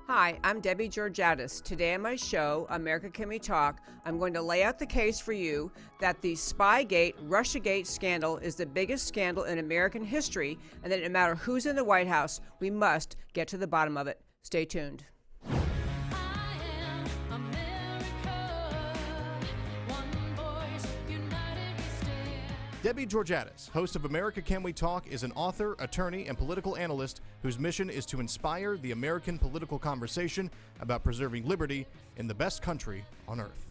Hi, I'm Debbie Georgatos. Today on my show, America Can We Talk, I'm going to lay out the case for you that the Spygate, RussiaGate scandal is the biggest scandal in American history, and that no matter who's in the White House, we must get to the bottom of it. Stay tuned. Debbie Georgatos, host of America Can We Talk, is an author, attorney, and political analyst whose mission is to inspire the American political conversation about preserving liberty in the best country on earth.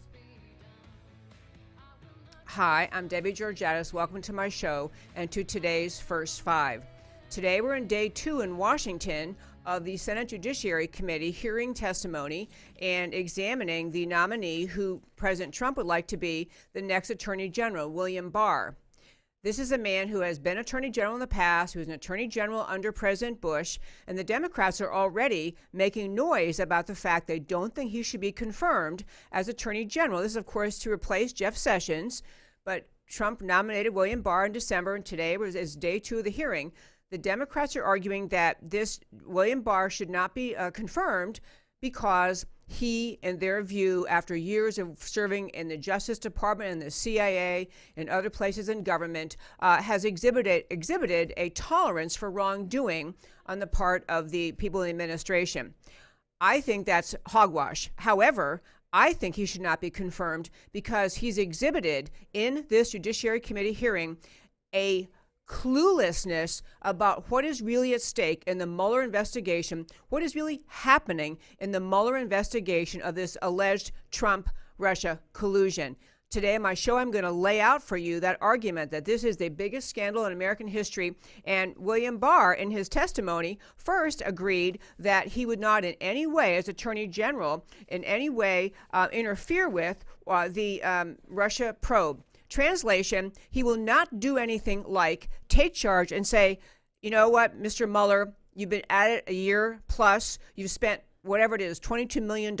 Hi, I'm Debbie Georgatos. Welcome to my show and to today's First Five. Today we're in day 2 in Washington of the Senate Judiciary Committee hearing testimony and examining the nominee who President Trump would like to be the next Attorney General, William Barr. This is a man who has been Attorney General in the past, who was an Attorney General under President Bush, and the Democrats are already making noise about the fact they don't think he should be confirmed as Attorney General. This is, of course, to replace Jeff Sessions, but Trump nominated William Barr in December, and today is day 2 of the hearing. The Democrats are arguing that this William Barr should not be confirmed because he, in their view, after years of serving in the Justice Department and the CIA and other places in government, has exhibited a tolerance for wrongdoing on the part of the people in the administration. I think that's hogwash. However, I think he should not be confirmed because he's exhibited in this Judiciary Committee hearing a cluelessness about what is really at stake in the Mueller investigation, what is really happening in the Mueller investigation of this alleged Trump-Russia collusion. Today on my show, I'm going to lay out for you that argument that this is the biggest scandal in American history, and William Barr, in his testimony, first agreed that he would not in any way, as Attorney General, in any way interfere with the Russia probe. Translation, he will not do anything like take charge and say, you know what, Mr. Mueller, you've been at it a year plus, you've spent whatever it is, $22 million,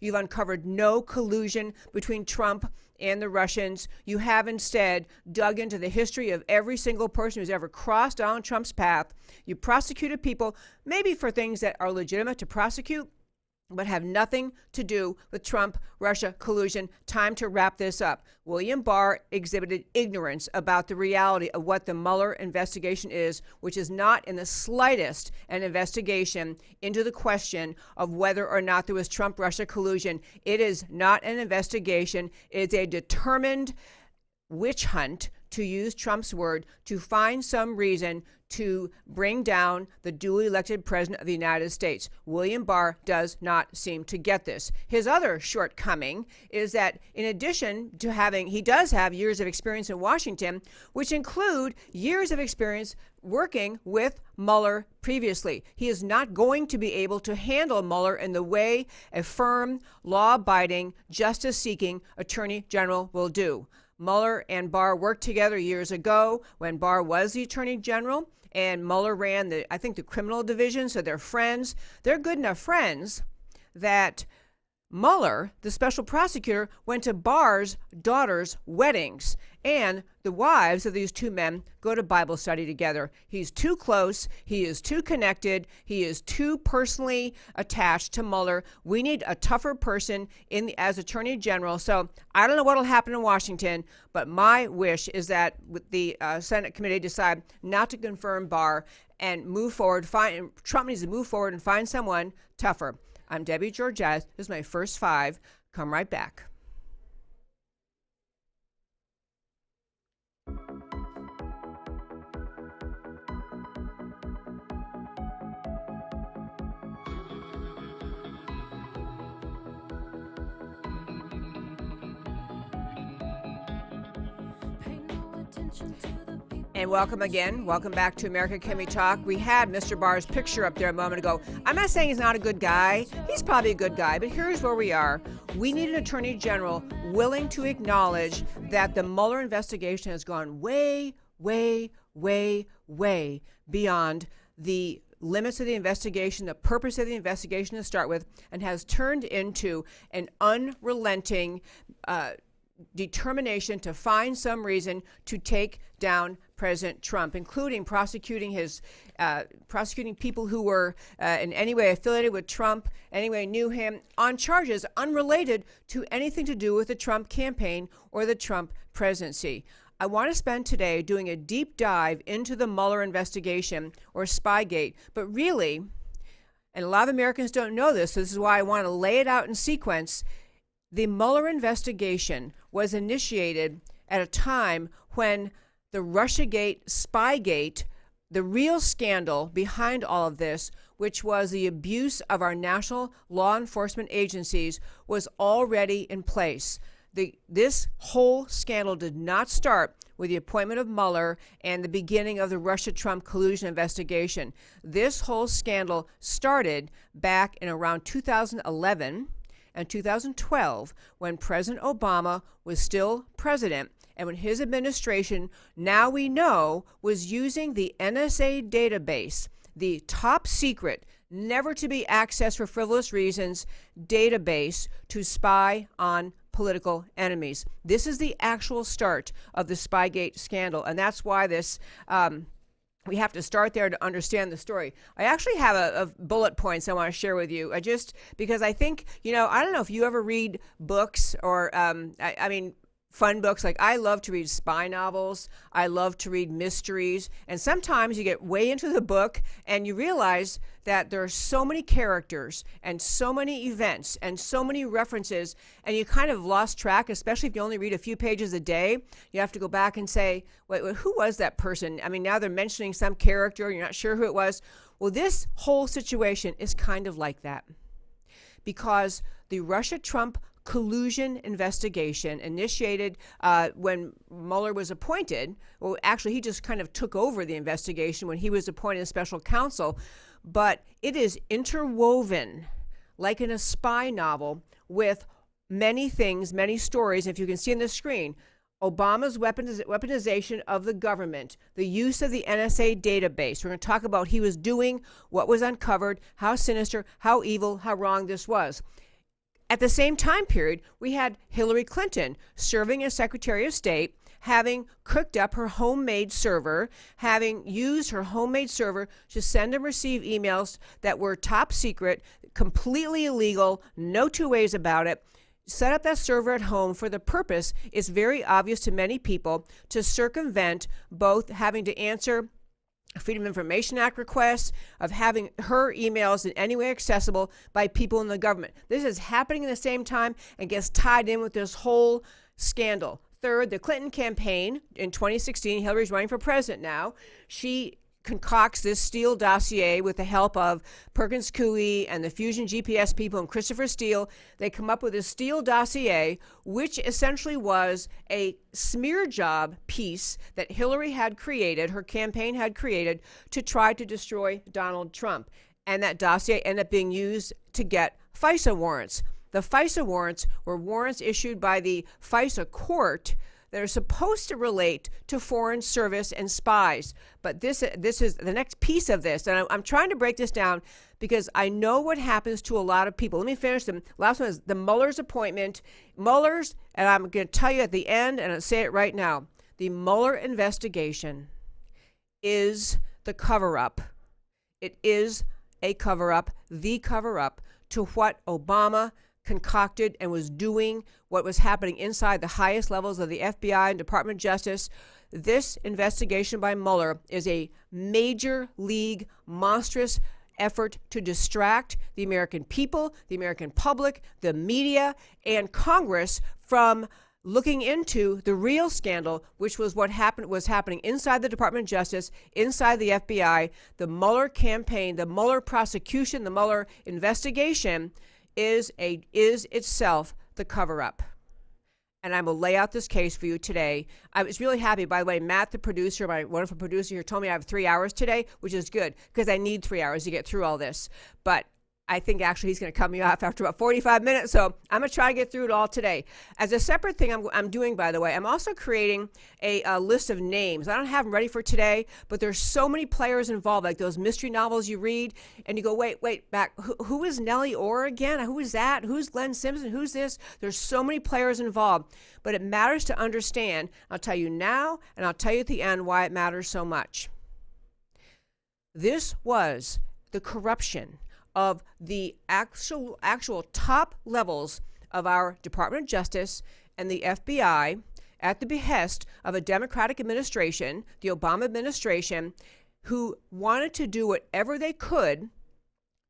you've uncovered no collusion between Trump and the Russians. You have instead dug into the history of every single person who's ever crossed Donald Trump's path. You prosecuted people, maybe for things that are legitimate to prosecute, but have nothing to do with Trump-Russia collusion. Time to wrap this up. William Barr exhibited ignorance about the reality of what the Mueller investigation is, which is not in the slightest an investigation into the question of whether or not there was Trump-Russia collusion. It is not an investigation. It's a determined witch hunt, to use Trump's word, to find some reason to bring down the duly elected president of the United States. William Barr does not seem to get this. His other shortcoming is that in addition to he does have years of experience in Washington, which include years of experience working with Mueller previously. He is not going to be able to handle Mueller in the way a firm, law-abiding, justice-seeking Attorney General will do. Mueller and Barr worked together years ago when Barr was the Attorney General, and Mueller ran the criminal division, so they're friends. They're good enough friends that Mueller, the special prosecutor, went to Barr's daughter's weddings, and the wives of these two men go to Bible study together. He's too close. He is too connected. He is too personally attached to Mueller. We need a tougher person as Attorney General. So I don't know what will happen in Washington, but my wish is that the Senate committee decide not to confirm Barr and move forward. Trump needs to move forward and find someone tougher. I'm Debbie Georgatos. This is my First Five. Come right back. And welcome again. Welcome back to America Can We Talk. We had Mr. Barr's picture up there a moment ago. I'm not saying he's not a good guy. He's probably a good guy, but here's where we are. We need an Attorney General willing to acknowledge that the Mueller investigation has gone way, way, way, way beyond the limits of the investigation, the purpose of the investigation to start with, and has turned into an unrelenting determination to find some reason to take down President Trump, including prosecuting people who were in any way affiliated with Trump, anyway knew him, on charges unrelated to anything to do with the Trump campaign or the Trump presidency. I want to spend today doing a deep dive into the Mueller investigation, or Spygate, but really, and a lot of Americans don't know this, so this is why I want to lay it out in sequence. The Mueller investigation was initiated at a time when the RussiaGate, Spygate, the real scandal behind all of this, which was the abuse of our national law enforcement agencies, was already in place. This whole scandal did not start with the appointment of Mueller and the beginning of the Russia-Trump collusion investigation. This whole scandal started back in around 2011 and 2012 when President Obama was still president, and when his administration, now we know, was using the NSA database, the top secret, never to be accessed for frivolous reasons database, to spy on political enemies. This is the actual start of the Spygate scandal, and that's why this we have to start there to understand the story. I actually have a bullet points I want to share with you. Because I think, I don't know if you ever read books or, I mean, fun books. Like, I love to read spy novels. I love to read mysteries. And sometimes you get way into the book and you realize that there are so many characters and so many events and so many references, and you kind of lost track, especially if you only read a few pages a day. You have to go back and say, wait, who was that person? I mean, now they're mentioning some character, you're not sure who it was. Well, this whole situation is kind of like that, because the Russia-Trump collusion investigation initiated when Mueller was appointed. Well, actually, he just kind of took over the investigation when he was appointed as special counsel. But it is interwoven, like in a spy novel, with many things, many stories. If you can see on the screen, Obama's weaponization of the government, the use of the NSA database. We're going to talk about he was doing, what was uncovered, how sinister, how evil, how wrong this was. At the same time period, we had Hillary Clinton serving as Secretary of State, having cooked up her homemade server, having used her homemade server to send and receive emails that were top secret, completely illegal, no two ways about it, set up that server at home for the purpose, it's very obvious to many people, to circumvent both having to answer Freedom of Information Act requests, of having her emails in any way accessible by people in the government. This is happening at the same time and gets tied in with this whole scandal. Third, the Clinton campaign in 2016, Hillary's running for president now. She concocts this Steele dossier with the help of Perkins Coie and the Fusion GPS people and Christopher Steele. They come up with this Steele dossier, which essentially was a smear job piece that Hillary had created, her campaign had created, to try to destroy Donald Trump. And that dossier ended up being used to get FISA warrants. The FISA warrants were warrants issued by the FISA court that are supposed to relate to foreign service and spies. But this is the next piece of this. And I'm trying to break this down because I know what happens to a lot of people. Let me finish them. Last one is the Mueller's appointment. Mueller's, and I'm going to tell you at the end, and I'll say it right now, the Mueller investigation is the cover-up. It is a cover-up, the cover-up to what Obama concocted and was doing, what was happening inside the highest levels of the FBI and Department of Justice. This investigation by Mueller is a major league, monstrous effort to distract the American people, the American public, the media, and Congress from looking into the real scandal, which was what was happening inside the Department of Justice, inside the FBI. The Mueller campaign, the Mueller prosecution, the Mueller investigation is itself the cover-up. And I will lay out this case for you today. I was really happy, by the way, Matt, the producer, my wonderful producer here, told me I have 3 hours today, which is good because I need 3 hours to get through all this. But I think actually he's going to cut me off after about 45 minutes, so I'm going to try to get through it all today. As a separate thing I'm doing, by the way, I'm also creating a list of names. I don't have them ready for today, but there's so many players involved, like those mystery novels you read, and you go, wait, back, who is Nellie Orr again? Who is that? Who's Glenn Simpson? Who's this? There's so many players involved, but it matters to understand. I'll tell you now, and I'll tell you at the end why it matters so much. This was the corruption of the actual top levels of our Department of Justice and the FBI at the behest of a Democratic administration, the Obama administration, who wanted to do whatever they could,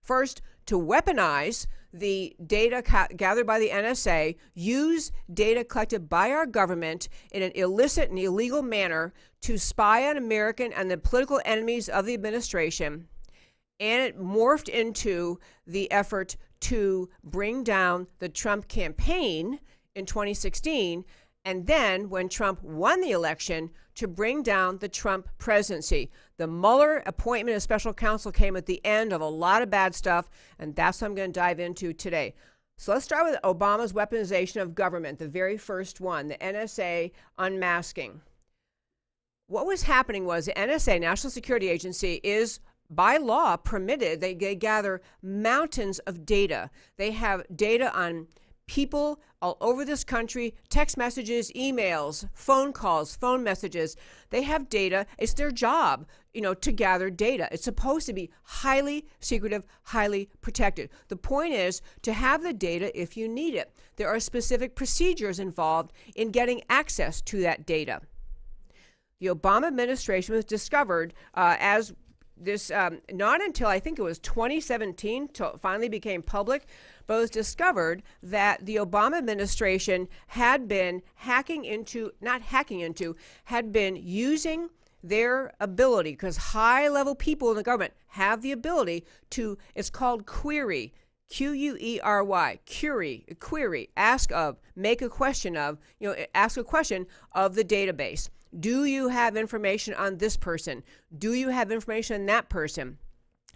first, to weaponize the data gathered by the NSA, use data collected by our government in an illicit and illegal manner to spy on American and the political enemies of the administration. And it morphed into the effort to bring down the Trump campaign in 2016, and then when Trump won the election, to bring down the Trump presidency. The Mueller appointment of special counsel came at the end of a lot of bad stuff, and that's what I'm going to dive into today. So let's start with Obama's weaponization of government, the very first one, the NSA unmasking. What was happening was the NSA, National Security Agency, is by law permitted. They gather mountains of data. They have data on people all over this country, text messages, emails, phone calls, phone messages. They have data. It's their job, to gather data. It's supposed to be highly secretive, highly protected. The point is to have the data if you need it. There are specific procedures involved in getting access to that data. The Obama administration was discovered as this, not until I think it was 2017 till it finally became public, but it was discovered that the Obama administration had been had been using their ability, because high-level people in the government have the ability to, it's called query, Q-U-E-R-Y, query, ask of, make a question of, ask a question of the database. Do you have information on this person? Do you have information on that person?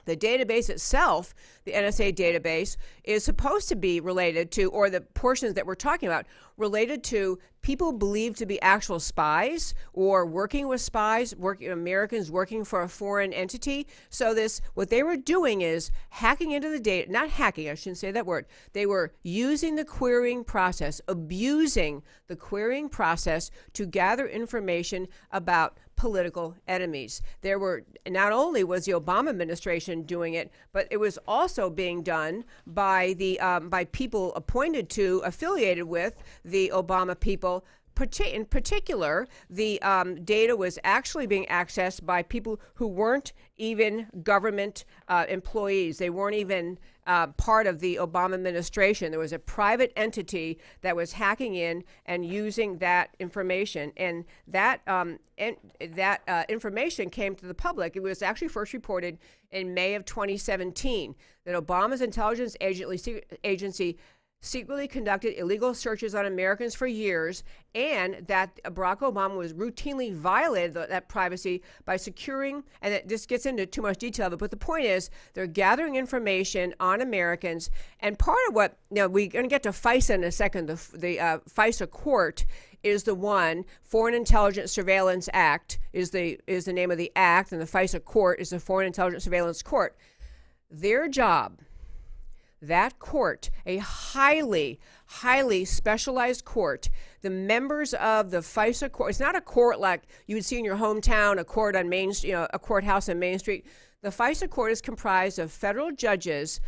The database itself, the NSA database, is supposed to be related to, or the portions that we're talking about, related to people believed to be actual spies or working with spies, Americans working for a foreign entity. So what they were doing is hacking into the data, not hacking, I shouldn't say that word. They were using the querying process, abusing the querying process to gather information about political enemies. There were, not only was the Obama administration doing it, but it was also being done by by people affiliated with the Obama people. In particular, the data was actually being accessed by people who weren't even government employees. They weren't even part of the Obama administration. There was a private entity that was hacking in and using that information, and that information came to the public. It was actually first reported in May of 2017 that Obama's intelligence agency secretly conducted illegal searches on Americans for years, and that Barack Obama was routinely violated that privacy by securing, and this gets into too much detail, but the point is they're gathering information on Americans, and part of what, we're going to get to FISA in a second. The FISA court is the one, Foreign Intelligence Surveillance Act is the name of the act, and the FISA court is the Foreign Intelligence Surveillance Court. Their job, that court, a highly, highly specialized court, the members of the FISA court, it's not a court like you would see in your hometown, a court on Main Street, a courthouse on Main Street. The FISA court is comprised of federal judges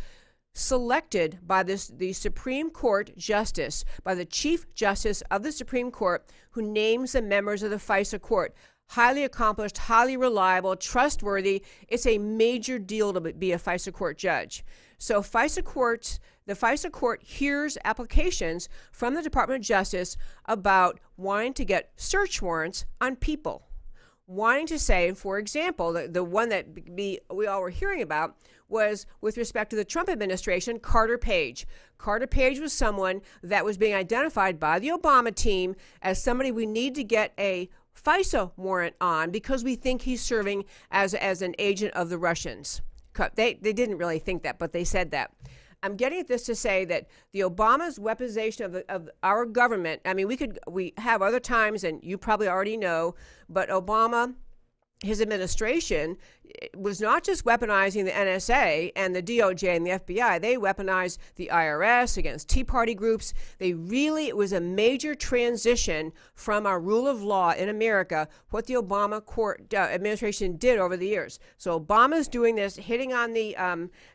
selected by the Supreme Court justice, by the Chief Justice of the Supreme Court, who names the members of the FISA court. Highly accomplished, highly reliable, trustworthy. It's a major deal to be a FISA court judge. So the FISA court hears applications from the Department of Justice about wanting to get search warrants on people. Wanting to say, for example, the one that we all were hearing about was with respect to the Trump administration, Carter Page. Carter Page was someone that was being identified by the Obama team as somebody we need to get a FISA warrant on because we think he's serving as an agent of the Russians. They didn't really think that, but they said that. I'm getting at this to say that the Obama's weaponization of our government, I mean, we have other times, and you probably already know, but Obama, his administration, was not just weaponizing the NSA and the DOJ and the FBI. They weaponized the IRS against Tea Party groups. It was a major transition from our rule of law in America, what the Obama administration did over the years. So Obama's doing this, hitting on the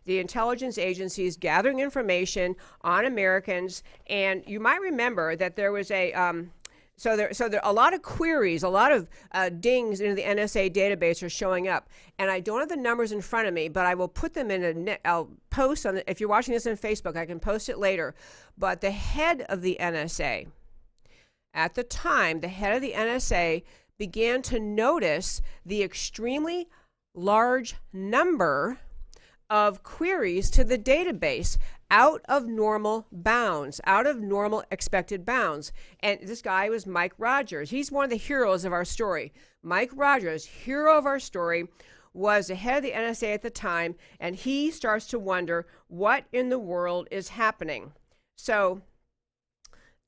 intelligence agencies, gathering information on Americans. And you might remember that there was So there are a lot of queries, a lot of dings into the NSA database are showing up. And I don't have the numbers in front of me, but I will put them I'll post on if you're watching this on Facebook, I can post it later. But the head of the NSA, at the time, the head of the NSA began to notice the extremely large number of queries to the database out of normal bounds, out of normal expected bounds. And this guy was Mike Rogers. He's one of the heroes of our story. Mike Rogers, hero of our story, was the head of the NSA at the time, and he starts to wonder what in the world is happening. So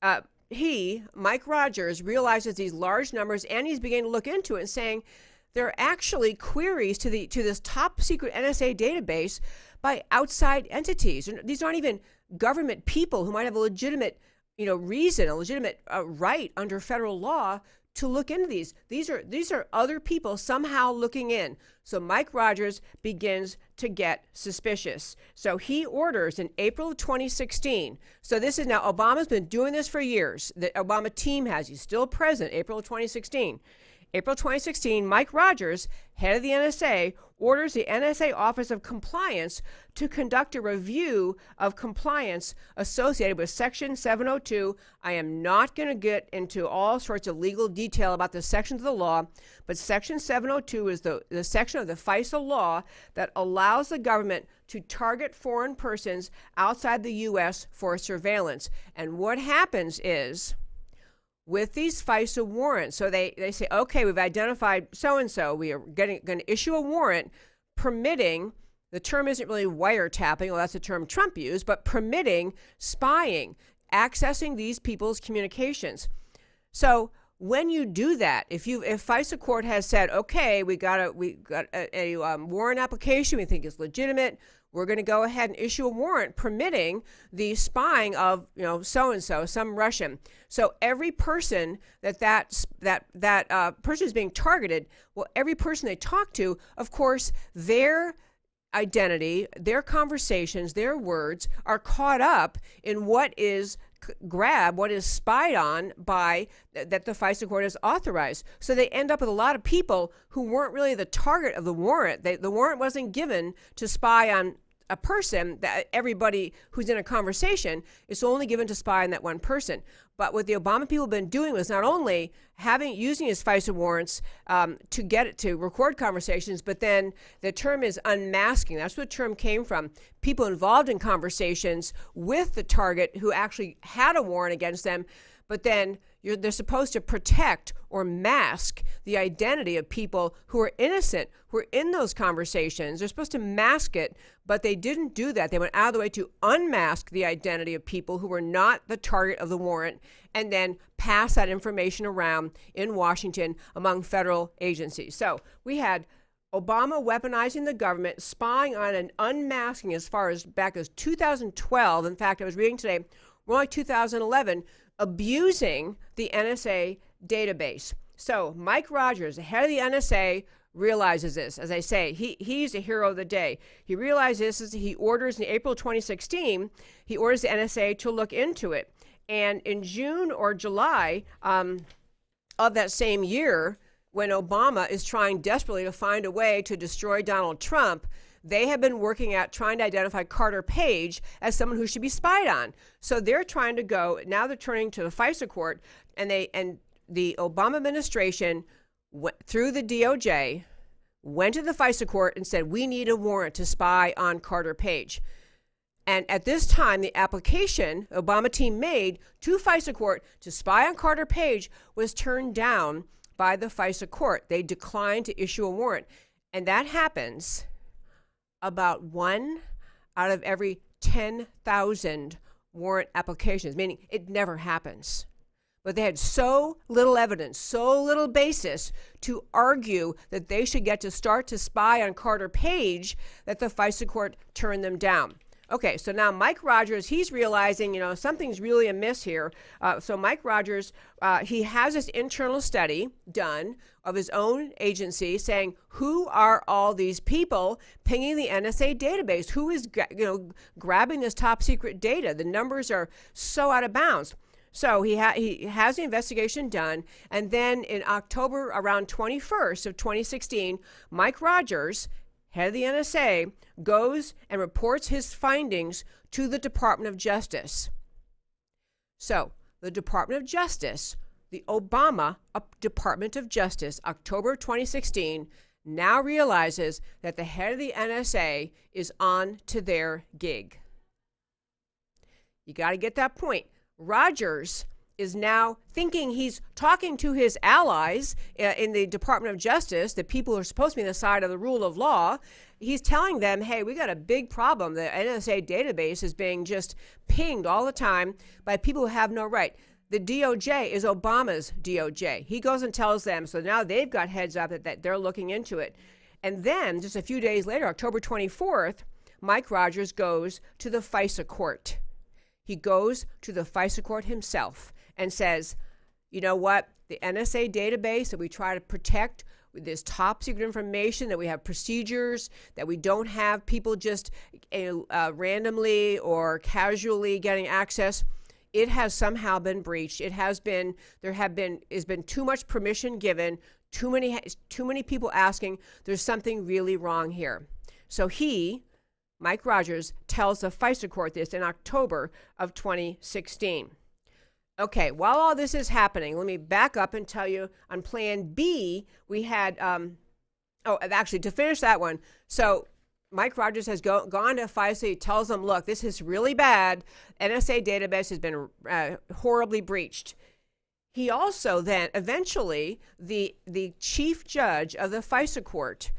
Mike Rogers, realizes these large numbers, and he's beginning to look into it and saying, there are actually queries to this top secret NSA database by outside entities. And these aren't even government people who might have a legitimate, reason, a legitimate right under federal law to look into these. These are other people somehow looking in. So Mike Rogers begins to get suspicious. So he orders in April of 2016. So this is now, Obama's been doing this for years. The Obama team has. He's still president, April of 2016. April 2016, Mike Rogers, head of the NSA, orders the NSA Office of Compliance to conduct a review of compliance associated with Section 702. I am not going to get into all sorts of legal detail about the sections of the law, but Section 702 is the section of the FISA law that allows the government to target foreign persons outside the U.S. for surveillance. And what happens is, with these FISA warrants, so they say, okay, we've identified so-and-so. We are going to issue a warrant permitting, the term isn't really wiretapping, well, that's the term Trump used, but permitting spying, accessing these people's communications. So when you do that, if FISA court has said, okay, we got a warrant application we think is legitimate, we're going to go ahead and issue a warrant permitting the spying of, so-and-so, some Russian. So every person that person is being targeted, well, every person they talk to, of course, their identity, their conversations, their words are caught up in what is what is spied on by that the FISA court has authorized. So they end up with a lot of people who weren't really the target of the warrant. The warrant wasn't given to spy on a person, that everybody who's in a conversation, is only given to spy on that one person. But what the Obama people have been doing was not only using his FISA warrants to record conversations, but then the term is unmasking. That's where the term came from. People involved in conversations with the target who actually had a warrant against them, but then they're supposed to protect or mask the identity of people who are innocent, who are in those conversations. They're supposed to mask it, but they didn't do that. They went out of the way to unmask the identity of people who were not the target of the warrant, and then pass that information around in Washington among federal agencies. So we had Obama weaponizing the government, spying on and unmasking as far as back as 2012. In fact, I was reading today, more like 2011, abusing the NSA database. So Mike Rogers, the head of the NSA, realizes this. As I say, he's a hero of the day. He realizes this. He orders in April 2016, he orders the NSA to look into it. And in June or July of that same year, when Obama is trying desperately to find a way to destroy Donald Trump, they have been working at trying to identify Carter Page as someone who should be spied on. So they're trying to go, now they're turning to the FISA court, and the Obama administration through the DOJ went to the FISA court and said, we need a warrant to spy on Carter Page. And at this time, the application the Obama team made to FISA court to spy on Carter Page was turned down by the FISA court. They declined to issue a warrant. And that happens about 1 out of every 10,000 warrant applications, meaning it never happens. But they had so little evidence, so little basis to argue that they should get to start to spy on Carter Page that the FISA court turned them down. Okay, so now Mike Rogers, he's realizing, something's really amiss here. So Mike Rogers, he has this internal study done of his own agency saying, who are all these people pinging the NSA database? Who is, grabbing this top secret data? The numbers are so out of bounds. So he has the investigation done, and then in October, around 21st of 2016, Mike Rogers, head of the NSA, goes and reports his findings to the Department of Justice. So the Department of Justice, the Obama Department of Justice, October 2016, now realizes that the head of the NSA is on to their gig. You got to get that point. Rogers is now thinking he's talking to his allies in the Department of Justice, the people who are supposed to be on the side of the rule of law. He's telling them, hey, we got a big problem. The NSA database is being just pinged all the time by people who have no right. The DOJ is Obama's DOJ. He goes and tells them, so now they've got heads up that they're looking into it. And then just a few days later, October 24th, Mike Rogers goes to the FISA court. He goes to the FISA court himself and says, you know what, the NSA database that we try to protect with this top secret information, that we have procedures, that we don't have people just randomly or casually getting access, it has somehow been breached. Has been too much permission given, too many people asking, there's something really wrong here. So Mike Rogers, tells the FISA court this in October of 2016. Okay, while all this is happening, let me back up and tell you on Plan B, we had, actually, to finish that one, so Mike Rogers has gone to FISA. He tells them, look, this is really bad. NSA database has been horribly breached. He also then, eventually, the chief judge of the FISA court,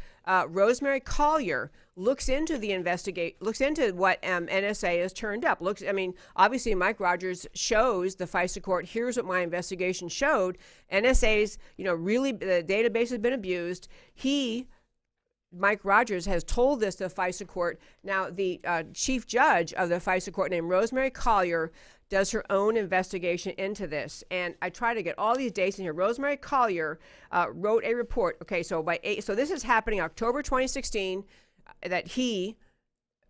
Rosemary Collier, looks into what NSA has turned up. Obviously Mike Rogers shows the FISA court, here's what my investigation showed. NSA's, really the database has been abused. Mike Rogers has told this to the FISA court. Now the chief judge of the FISA court, named Rosemary Collier, does her own investigation into this. And I try to get all these dates in here. Rosemary Collier wrote a report. Okay, so so this is happening October 2016, that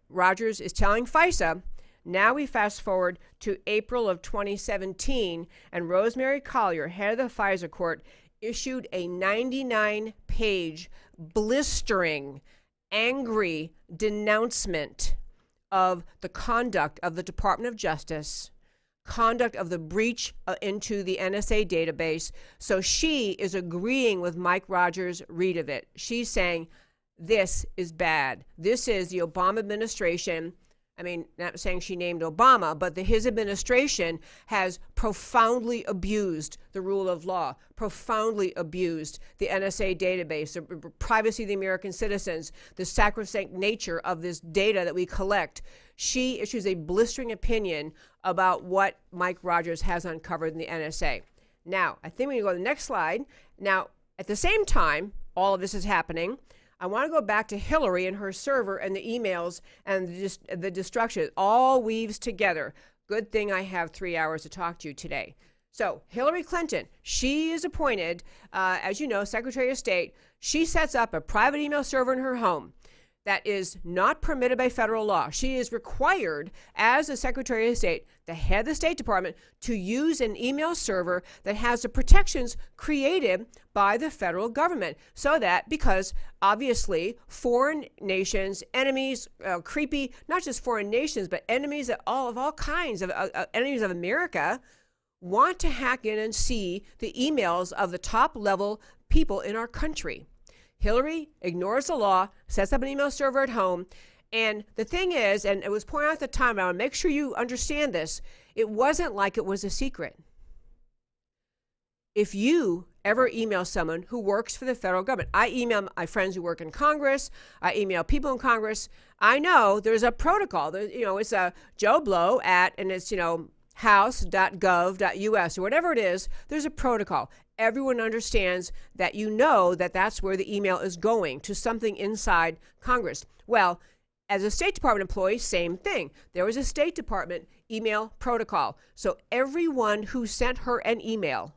Rogers, is telling FISA. Now we fast forward to April of 2017, and Rosemary Collier, head of the FISA court, issued a 99-page, blistering, angry denouncement of the conduct of the Department of Justice, conduct of the breach into the NSA database. So she is agreeing with Mike Rogers' read of it. She's saying, this is bad. This is the Obama administration. Not saying she named Obama, but his administration has profoundly abused the rule of law, profoundly abused the NSA database, the privacy of the American citizens, the sacrosanct nature of this data that we collect. She issues a blistering opinion about what Mike Rogers has uncovered in the NSA. Now, I think we can go to the next slide. Now, at the same time, all of this is happening, I want to go back to Hillary and her server and the emails and the destruction. It all weaves together. Good thing I have 3 hours to talk to you today. So Hillary Clinton, she is appointed, as you know, Secretary of State. She sets up a private email server in her home that is not permitted by federal law. She is required, as the Secretary of State, the head of the State Department, to use an email server that has the protections created by the federal government. So that, because obviously foreign nations, enemies, creepy, not just foreign nations, but enemies of all kinds of enemies of America, want to hack in and see the emails of the top level people in our country. Hillary ignores the law, sets up an email server at home. And the thing is, and it was pointed out at the time, I want to make sure you understand this, it wasn't like it was a secret. If you, ever email someone who works for the federal government. I email my friends who work in Congress. I email people in Congress. I know there's a protocol. It's a Joe Blow at, and it's, house.gov.us or whatever it is. There's a protocol. Everyone understands that that's where the email is going, to something inside Congress. Well, as a State Department employee, same thing. There was a State Department email protocol. So everyone who sent her an email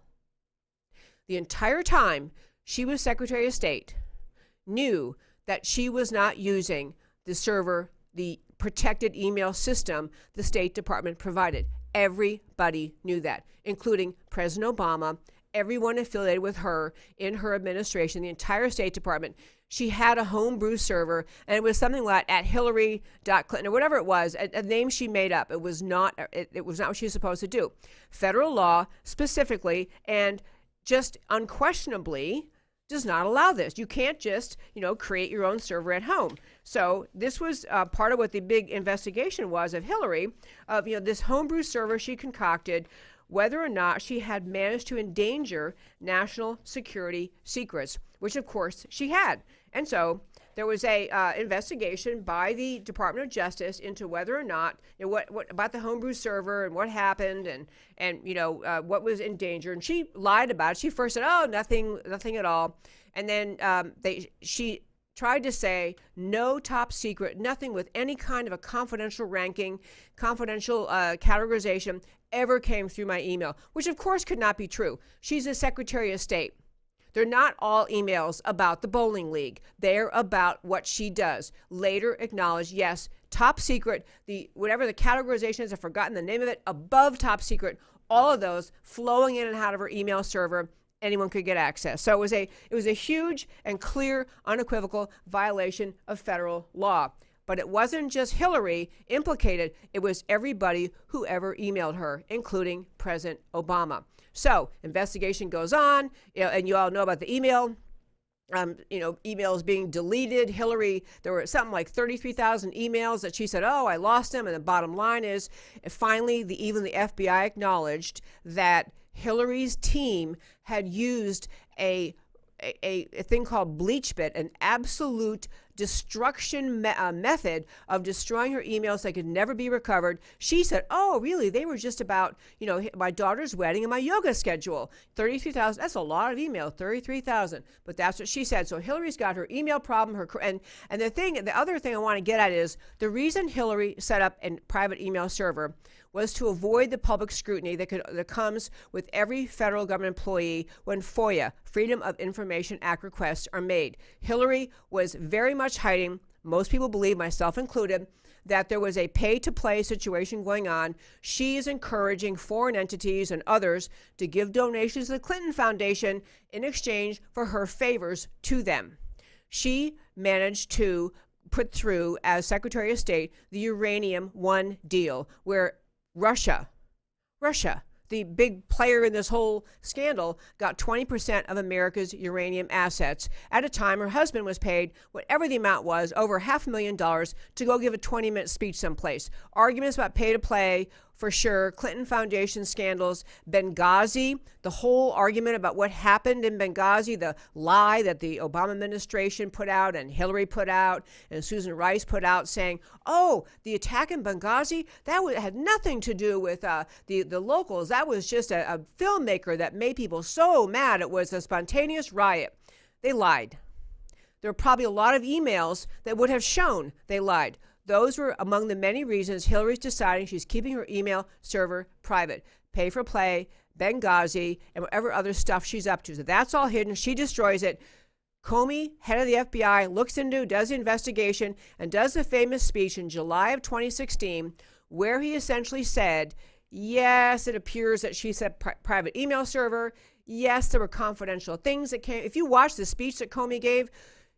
the entire time she was Secretary of State knew that she was not using the server, the protected email system the State Department provided. Everybody knew that, including President Obama, everyone affiliated with her in her administration, the entire State Department. She had a homebrew server, and it was something like at Hillary.Clinton or whatever it was, a name she made up. It was not what she was supposed to do. Federal law specifically and just unquestionably does not allow this. You can't just, create your own server at home. So this was part of what the big investigation was of Hillary, of, this homebrew server she concocted, whether or not she had managed to endanger national security secrets, which of course she had. And so there was a investigation by the Department of Justice into whether or not, what about the homebrew server and what happened and what was in danger. And she lied about it. She first said, oh, nothing at all. And then she tried to say no top secret, nothing with any kind of a confidential ranking, confidential categorization ever came through my email, which of course could not be true. She's a Secretary of State. They're not all emails about the bowling league. They're about what she does. Later acknowledged, yes, top secret, whatever the categorization is, I've forgotten the name of it, above top secret, all of those flowing in and out of her email server, anyone could get access. So it was a huge and clear, unequivocal violation of federal law. But it wasn't just Hillary implicated, it was everybody who ever emailed her, including President Obama. So investigation goes on, and you all know about the email. Emails being deleted. Hillary, there were something like 33,000 emails that she said, oh, I lost them. And the bottom line is, finally, even the FBI acknowledged that Hillary's team had used a thing called BleachBit, an absolute destruction method of destroying her emails that could never be recovered. She said, oh, really? They were just about, my daughter's wedding and my yoga schedule. 33,000, that's a lot of email, 33,000. But that's what she said. So Hillary's got her email problem, and the other thing I want to get at is the reason Hillary set up a private email server was to avoid the public scrutiny that comes with every federal government employee when FOIA, Freedom of Information Act requests are made. Hillary was very much hiding, most people believe, myself included, that there was a pay-to-play situation going on. She is encouraging foreign entities and others to give donations to the Clinton Foundation in exchange for her favors to them. She managed to put through, as Secretary of State, the Uranium One deal, where Russia, the big player in this whole scandal, got 20% of America's uranium assets at a time her husband was paid whatever the amount was, over $500,000, to go give a 20-minute speech someplace. Arguments about pay to play, for sure. Clinton Foundation scandals, Benghazi, the whole argument about what happened in Benghazi, the lie that the Obama administration put out and Hillary put out and Susan Rice put out saying, oh, the attack in Benghazi, had nothing to do with the locals. That was just a filmmaker that made people so mad. It was a spontaneous riot. They lied. There were probably a lot of emails that would have shown they lied. Those were among the many reasons Hillary's deciding she's keeping her email server private. Pay for play, Benghazi, and whatever other stuff she's up to. So that's all hidden. She destroys it. Comey, head of the FBI, looks into, does the investigation, and does the famous speech in July of 2016 where he essentially said, yes, it appears that she said private email server. Yes, there were confidential things that came. If you watch the speech that Comey gave,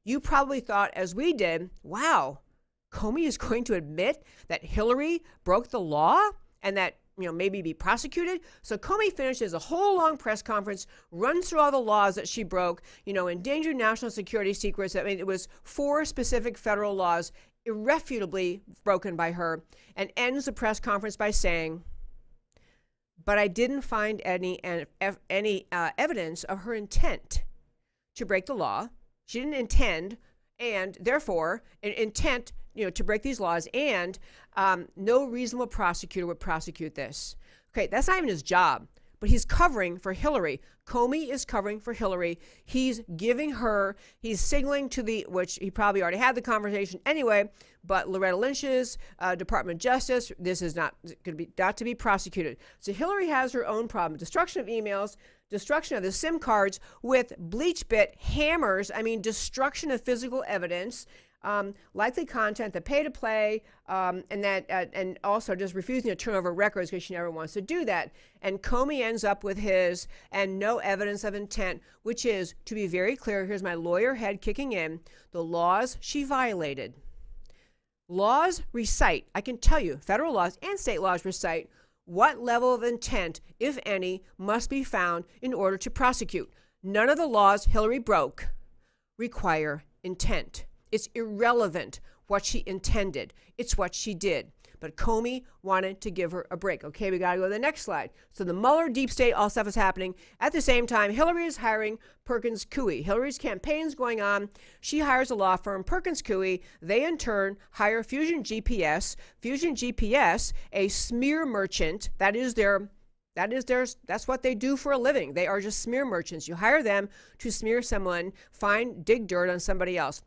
you probably thought, as we did, wow, Comey is going to admit that Hillary broke the law and that, maybe be prosecuted. So Comey finishes a whole long press conference, runs through all the laws that she broke, endangered national security secrets. I mean, it was 4 specific federal laws irrefutably broken by her, and ends the press conference by saying, but I didn't find any evidence of her intent to break the law. She didn't intend, and therefore, an intent, to break these laws, and no reasonable prosecutor would prosecute this. Okay, that's not even his job, but he's covering for Hillary. Comey is covering for Hillary. He's signaling to which he probably already had the conversation anyway, but Loretta Lynch's Department of Justice, this is not to be prosecuted. So Hillary has her own problem. Destruction of emails, destruction of the SIM cards with bleach bit hammers. I mean, destruction of physical evidence. Likely content, the pay to play, and also just refusing to turn over records because she never wants to do that. And Comey ends up with his and no evidence of intent, which is, to be very clear, here's my lawyer head kicking in, the laws she violated. Laws recite, I can tell you, federal laws and state laws recite what level of intent, if any, must be found in order to prosecute. None of the laws Hillary broke require intent. It's irrelevant what she intended. It's what she did. But Comey wanted to give her a break. Okay, we got to go to the next slide. So the Mueller deep state, all stuff is happening. At the same time, Hillary is hiring Perkins Coie. Hillary's campaign's going on. She hires a law firm, Perkins Coie. They, in turn, hire Fusion GPS. Fusion GPS, a smear merchant, that's what they do for a living. They are just smear merchants. You hire them to smear someone, dig dirt on somebody else.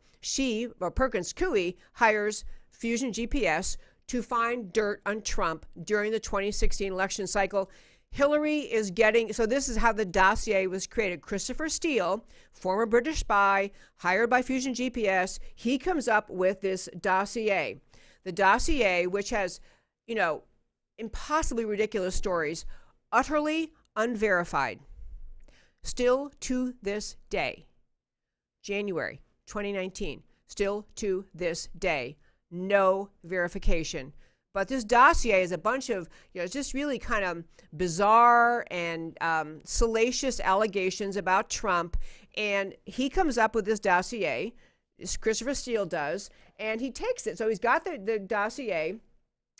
Perkins Coie, hires Fusion GPS to find dirt on Trump during the 2016 election cycle. Hillary is so this is how the dossier was created. Christopher Steele, former British spy, hired by Fusion GPS, he comes up with this dossier. The dossier, which has, impossibly ridiculous stories, utterly unverified. Still to this day, January 2019, still to this day, no verification. But this dossier is a bunch of, it's just really kind of bizarre and salacious allegations about Trump. And he comes up with this dossier, Christopher Steele does, and he takes it. So he's got the dossier.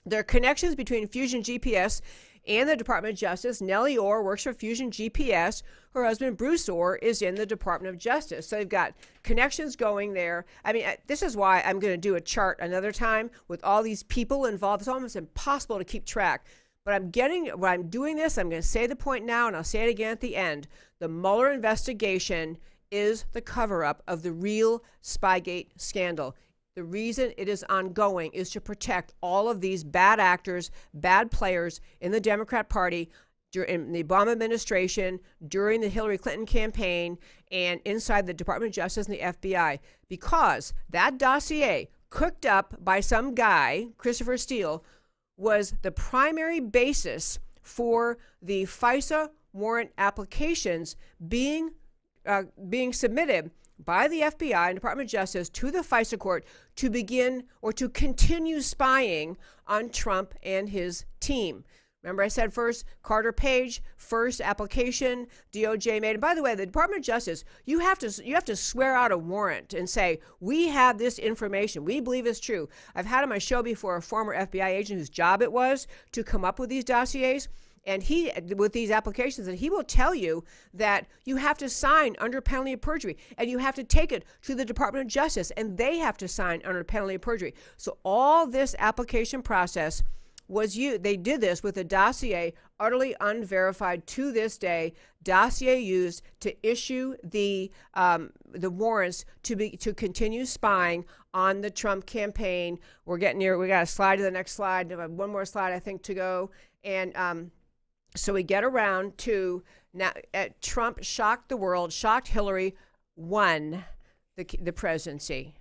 There are connections between Fusion GPS and the Department of Justice. Nellie Orr works for Fusion GPS. Her husband, Bruce Orr, is in the Department of Justice. So they've got connections going there. I mean, this is why I'm going to do a chart another time with all these people involved. It's almost impossible to keep track. But I'm doing this, I'm going to say the point now, and I'll say it again at the end. The Mueller investigation is the cover-up of the real Spygate scandal. The reason it is ongoing is to protect all of these bad actors, bad players in the Democrat Party, in the Obama administration, during the Hillary Clinton campaign, and inside the Department of Justice and the FBI. Because that dossier, cooked up by some guy, Christopher Steele, was the primary basis for the FISA warrant applications being submitted by the FBI and Department of Justice to the FISA court to begin or to continue spying on Trump and his team. Remember I said first, Carter Page, first application DOJ made. And by the way, the Department of Justice, you have to swear out a warrant and say, we have this information. We believe it's true. I've had on my show before a former FBI agent whose job it was to come up with these dossiers. And with these applications, and he will tell you that you have to sign under penalty of perjury, and you have to take it to the Department of Justice, and they have to sign under penalty of perjury. So all this application process they did this with a dossier utterly unverified to this day, dossier used to issue the warrants to continue spying on the Trump campaign. We're getting near. We got a slide to the next slide. One more slide, I think, to go. And so we get around to now. Trump shocked the world, shocked Hillary, won the presidency.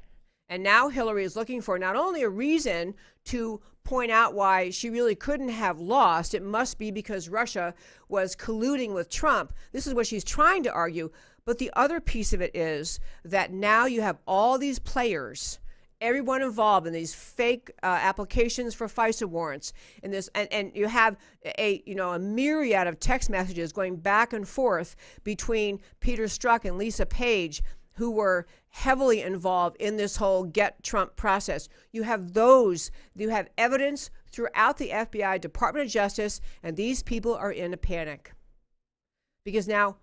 And now Hillary is looking for not only a reason to point out why she really couldn't have lost, it must be because Russia was colluding with Trump. This is what she's trying to argue. But the other piece of it is that now you have all these players, everyone involved in these fake applications for FISA warrants, and you have a myriad of text messages going back and forth between Peter Strzok and Lisa Page, who were heavily involved in this whole Get Trump process. You have evidence throughout the FBI, Department of Justice, and these people are in a panic. Because now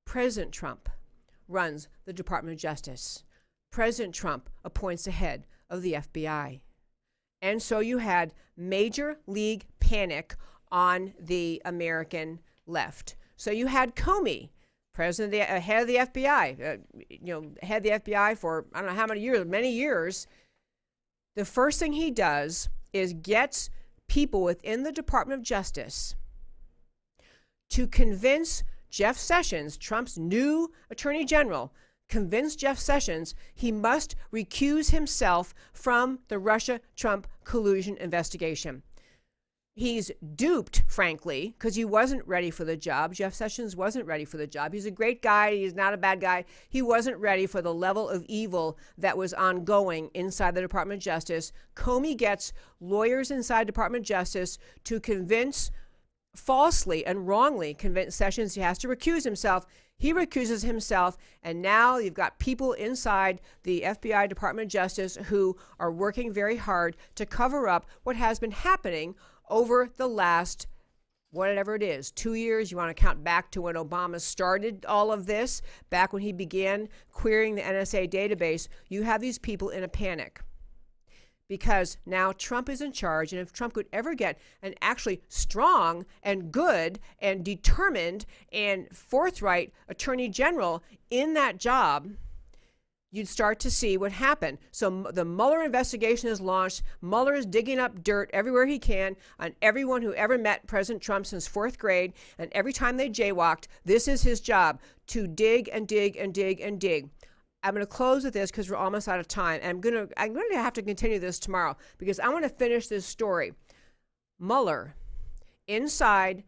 President Trump, runs the Department of Justice. President Trump appoints the head of the FBI. And so you had major league panic on the American left. So you had Comey, head of the FBI, head of the FBI for I don't know how many years, many years. The first thing he does is gets people within the Department of Justice to convince Jeff Sessions, Trump's new Attorney General, convinced Jeff Sessions he must recuse himself from the Russia-Trump collusion investigation. He's duped, frankly, because he wasn't ready for the job. Jeff Sessions wasn't ready for the job. He's a great guy. He's not a bad guy. He wasn't ready for the level of evil that was ongoing inside the Department of Justice. Comey gets lawyers inside the Department of Justice to falsely and wrongly convince Sessions he has to recuse himself. He recuses himself, and now you've got people inside the FBI Department of Justice who are working very hard to cover up what has been happening over the last, whatever it is, 2 years. You want to count back to when Obama started all of this, back when he began querying the NSA database. You have these people in a panic because now Trump is in charge, and if Trump could ever get an actually strong and good and determined and forthright Attorney General in that job, you'd start to see what happened. So the Mueller investigation is launched. Mueller is digging up dirt everywhere he can on everyone who ever met President Trump since 4th grade, and every time they jaywalked, this is his job, to dig and dig and dig and dig. I'm going to close with this because we're almost out of time. And I'm going to have to continue this tomorrow because I want to finish this story. Mueller, inside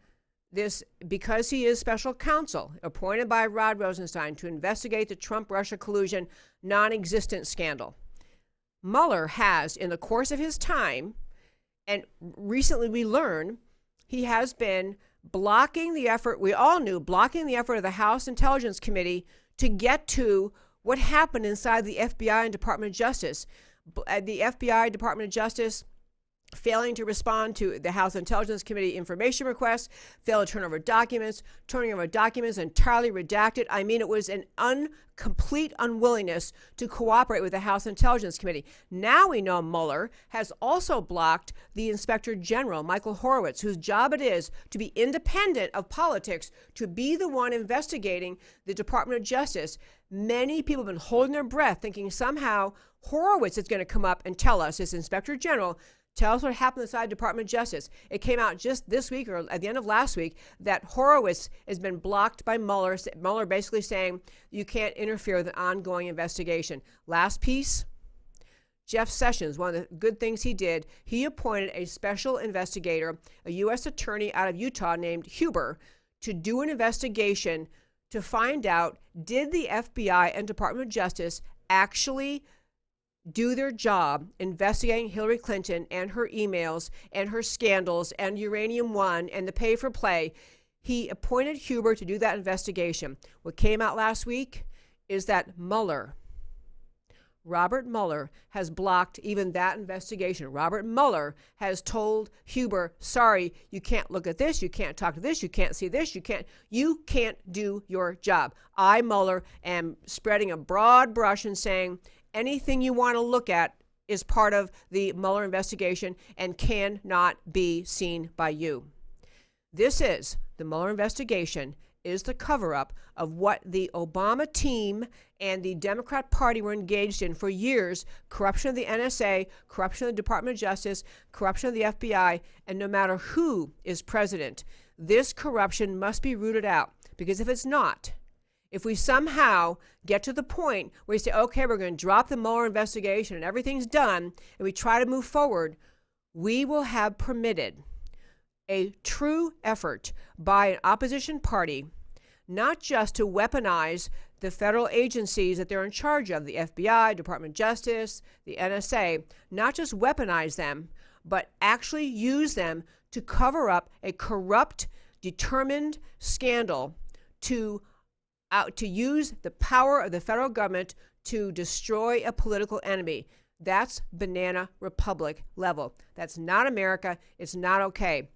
this, because he is special counsel appointed by Rod Rosenstein to investigate the Trump-Russia collusion non-existent scandal. Mueller has, in the course of his time, and recently we learned, he has been blocking the effort, we all knew, blocking the effort of the House Intelligence Committee to get to what happened inside the FBI and Department of Justice. The FBI, Department of Justice, failing to respond to the House Intelligence Committee information requests, failed to turn over documents, turning over documents entirely redacted. I mean, it was an complete unwillingness to cooperate with the House Intelligence Committee. Now we know Mueller has also blocked the Inspector General, Michael Horowitz, whose job it is to be independent of politics, to be the one investigating the Department of Justice. Many people have been holding their breath, thinking somehow Horowitz is going to come up and tell us, as Inspector General, tell us what happened inside the Department of Justice. It came out just this week or at the end of last week that Horowitz has been blocked by Mueller. Mueller basically saying you can't interfere with an ongoing investigation. Last piece, Jeff Sessions, one of the good things he did, he appointed a special investigator, a U.S. attorney out of Utah named Huber, to do an investigation to find out, did the FBI and Department of Justice actually do their job investigating Hillary Clinton and her emails and her scandals and Uranium One and the pay for play. He appointed Huber to do that investigation. What came out last week is that Robert Mueller, has blocked even that investigation. Robert Mueller has told Huber, sorry, you can't look at this, you can't talk to this, you can't see this, you can't do your job. I, Mueller, am spreading a broad brush and saying, anything you want to look at is part of the Mueller investigation and cannot be seen by you. This is the Mueller investigation, is the cover-up of what the Obama team and the Democrat Party were engaged in for years: corruption of the NSA, corruption of the Department of Justice, corruption of the FBI, and no matter who is president, this corruption must be rooted out. Because if it's not, if we somehow get to the point where we say, okay, we're going to drop the Mueller investigation and everything's done, and we try to move forward, we will have permitted a true effort by an opposition party, not just to weaponize the federal agencies that they're in charge of, the FBI, Department of Justice, the NSA, not just weaponize them, but actually use them to cover up a corrupt, determined scandal to use the power of the federal government to destroy a political enemy. That's banana republic level. That's not America. It's not okay.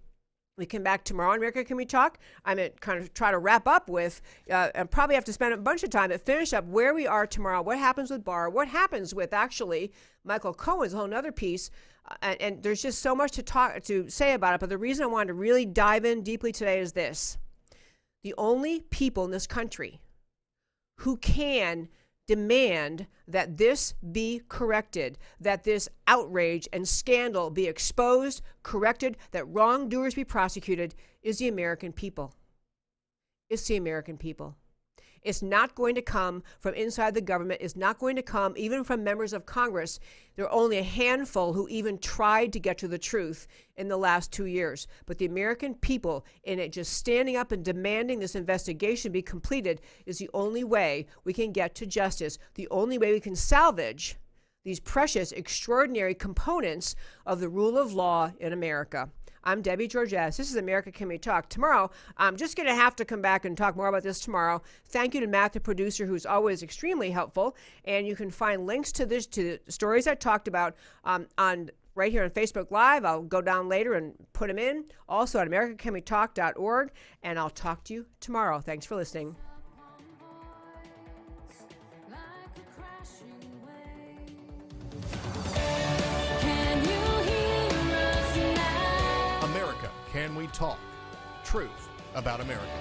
We come back tomorrow on America Can We Talk. I'm going to kind of try to wrap up with, and probably have to spend a bunch of time to finish up where we are tomorrow, what happens with Barr, what happens with actually Michael Cohen's a whole other piece. And there's just so much to say about it. But the reason I wanted to really dive in deeply today is this. The only people in this country who can demand that this be corrected, that this outrage and scandal be exposed, corrected, that wrongdoers be prosecuted, is the American people. It's the American people. It's not going to come from inside the government. It's not going to come even from members of Congress. There are only a handful who even tried to get to the truth in the last 2 years. But the American people, in it just standing up and demanding this investigation be completed, is the only way we can get to justice, the only way we can salvage these precious, extraordinary components of the rule of law in America. I'm Debbie Georgatos. This is America Can We Talk. Tomorrow, I'm just going to have to come back and talk more about this tomorrow. Thank you to Matt, the producer, who's always extremely helpful. And you can find links to this, to the stories I talked about on right here on Facebook Live. I'll go down later and put them in. Also at americacanwetalk.org. And I'll talk to you tomorrow. Thanks for listening. Can we talk? Truth about America.